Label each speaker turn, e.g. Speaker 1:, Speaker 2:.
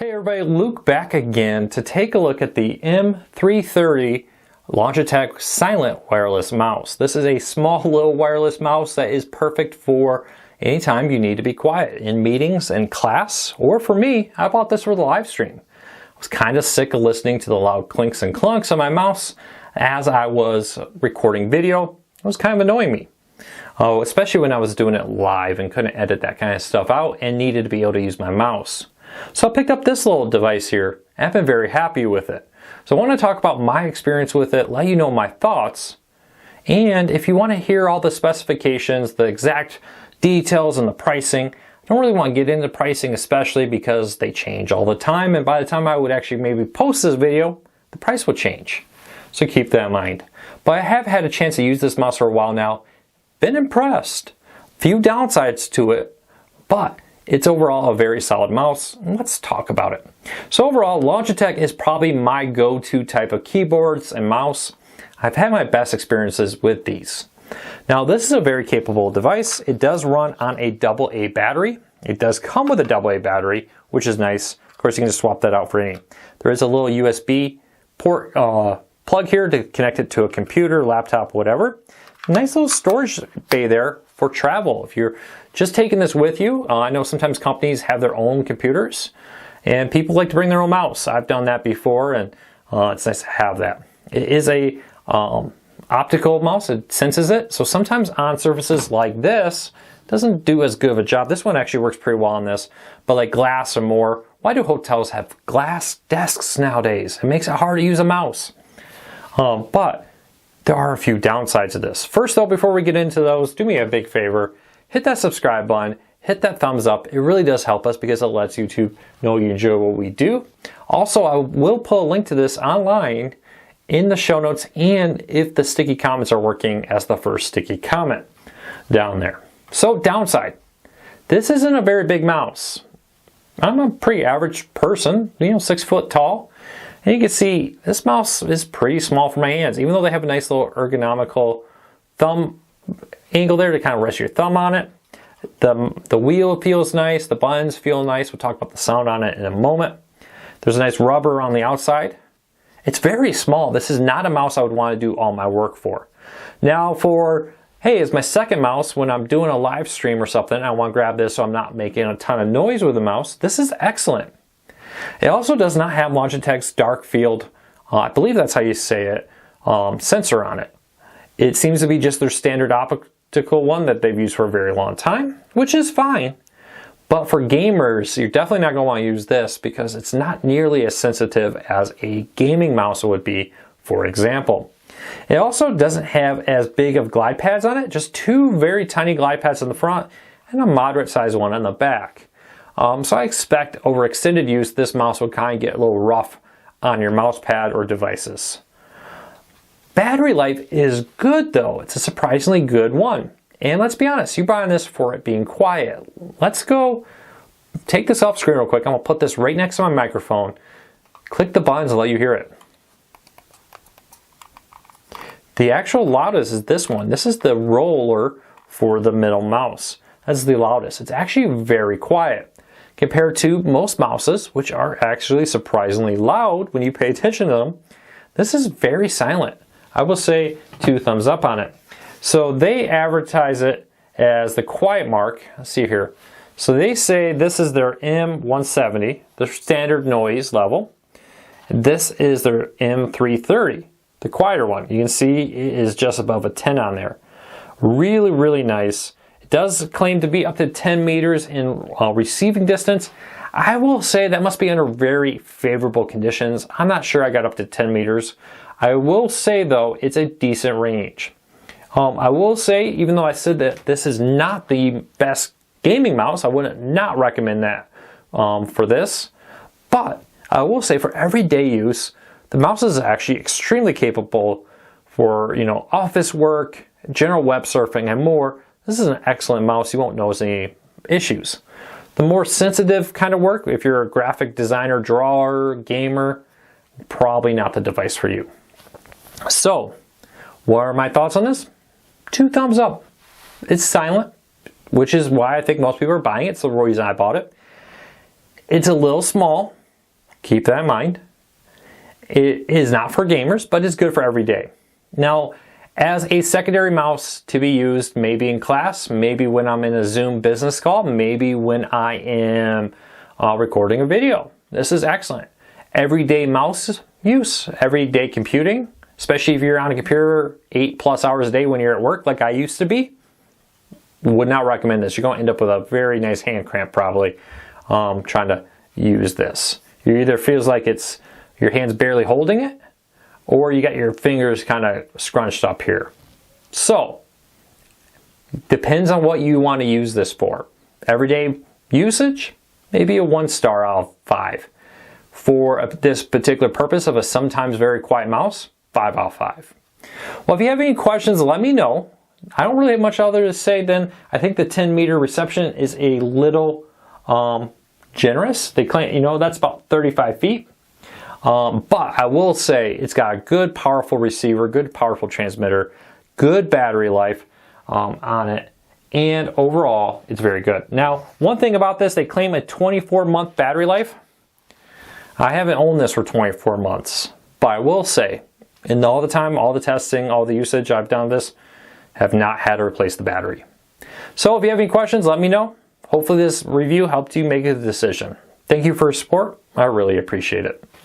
Speaker 1: Hey everybody, Luke back again to take a look at the M330 Logitech silent wireless mouse. This is a small little wireless mouse that is perfect for anytime you need to be quiet in meetings and class, or for me, I bought this for the live stream. I was kind of sick of listening to the loud clinks and clunks on my mouse as I was recording video. It was kind of annoying me. Especially when I was doing it live and couldn't edit that kind of stuff out and needed to be able to use my mouse. So I picked up this little device here and I've been very happy with it. So I want to talk about my experience with it, let you know my thoughts, and if you want to hear all the specifications, the exact details and the pricing. I don't really want to get into pricing, especially because they change all the time, and by the time I would actually maybe post this video, the price would change. So keep that in mind. But I have had a chance to use this mouse for a while now. Been impressed. Few downsides to it, but it's overall a very solid mouse. Let's talk about it. So overall, Logitech is probably my go-to type of keyboards and mouse. I've had my best experiences with these. Now this is a very capable device. It does run on a AA battery. It does come with a AA battery, which is nice. Of course, you can just swap that out for any. There is a little USB port plug here to connect it to a computer, laptop, whatever. Nice little storage bay there for travel. If you're just taking this with you, I know sometimes companies have their own computers and people like to bring their own mouse. I've done that before, and it's nice to have that. It is a optical mouse. It senses it. So sometimes on surfaces like this, it doesn't do as good of a job. This one actually works pretty well on this, but like glass or more. Why do hotels have glass desks nowadays? It makes it hard to use a mouse. But there are a few downsides to this. First though, before we get into those, do me a big favor. Hit that subscribe button, hit that thumbs up. It really does help us because it lets YouTube know you enjoy what we do. Also, I will put a link to this online in the show notes, and if the sticky comments are working, as the first sticky comment down there. So downside, this isn't a very big mouse. I'm a pretty average person, 6 foot tall. And you can see this mouse is pretty small for my hands, even though they have a nice little ergonomical thumb angle there to kind of rest your thumb on it. The wheel feels nice, the buttons feel nice. We'll talk about the sound on it in a moment. There's a nice rubber on the outside. It's very small. This is not a mouse I would want to do all my work for. Now hey, it's my second mouse when I'm doing a live stream or something, I want to grab this so I'm not making a ton of noise with the mouse. This is excellent. It also does not have Logitech's dark field, I believe that's how you say it, sensor on it. It seems to be just their standard optical one that they've used for a very long time, which is fine. But for gamers, you're definitely not going to want to use this because it's not nearly as sensitive as a gaming mouse would be, for example. It also doesn't have as big of glide pads on it, just two very tiny glide pads in the front and a moderate sized one on the back. So I expect over extended use, this mouse will kind of get a little rough on your mouse pad or devices. Battery life is good though. It's a surprisingly good one. And let's be honest, you bought this for it being quiet. Let's go take this off screen real quick. I'm gonna put this right next to my microphone. Click the buttons and let you hear it. The actual loudest is this one. This is the roller for the middle mouse. That's the loudest. It's actually very quiet compared to most mouses, which are actually surprisingly loud when you pay attention to them. This is very silent. I will say 2 thumbs up on it. So they advertise it as the quiet mark. Let's see here. So they say this is their M170, their standard noise level. This is their M330, the quieter one. You can see it is just above a 10 on there. Really, really nice. It does claim to be up to 10 meters in receiving distance. I will say that must be under very favorable conditions. I'm not sure I got up to 10 meters. I will say though, it's a decent range. I will say, even though I said that this is not the best gaming mouse, I wouldn't not recommend that for this. But I will say for everyday use, the mouse is actually extremely capable for office work, general web surfing, and more. This is an excellent mouse. You won't notice any issues. The more sensitive kind of work, if you're a graphic designer, drawer, gamer, probably not the device for you. So, what are my thoughts on this? 2 thumbs up. It's silent, which is why I think most people are buying it. It's the reason I bought it. It's a little small. Keep that in mind. It is not for gamers, but it's good for every day. Now, as a secondary mouse to be used maybe in class, maybe when I'm in a Zoom business call, maybe when I am recording a video. This is excellent. Everyday mouse use, everyday computing, especially if you're on a computer 8+ hours a day when you're at work like I used to be. Would not recommend this. You're going to end up with a very nice hand cramp probably trying to use this. You either feels like it's your hand's barely holding it, or you got your fingers kind of scrunched up here. So, depends on what you want to use this for. Everyday usage, maybe a 1 star out of 5. For this particular purpose of a sometimes very quiet mouse, 5 out of 5. Well, if you have any questions, let me know. I don't really have much other to say than I think the 10-meter reception is a little generous. They claim, that's about 35 feet. But I will say it's got a good powerful receiver, good powerful transmitter, good battery life on it, and overall it's very good. Now, one thing about this, they claim a 24-month battery life. I haven't owned this for 24 months, but I will say, in all the time, all the testing, all the usage I've done this, have not had to replace the battery. So if you have any questions, let me know. Hopefully this review helped you make a decision. Thank you for your support. I really appreciate it.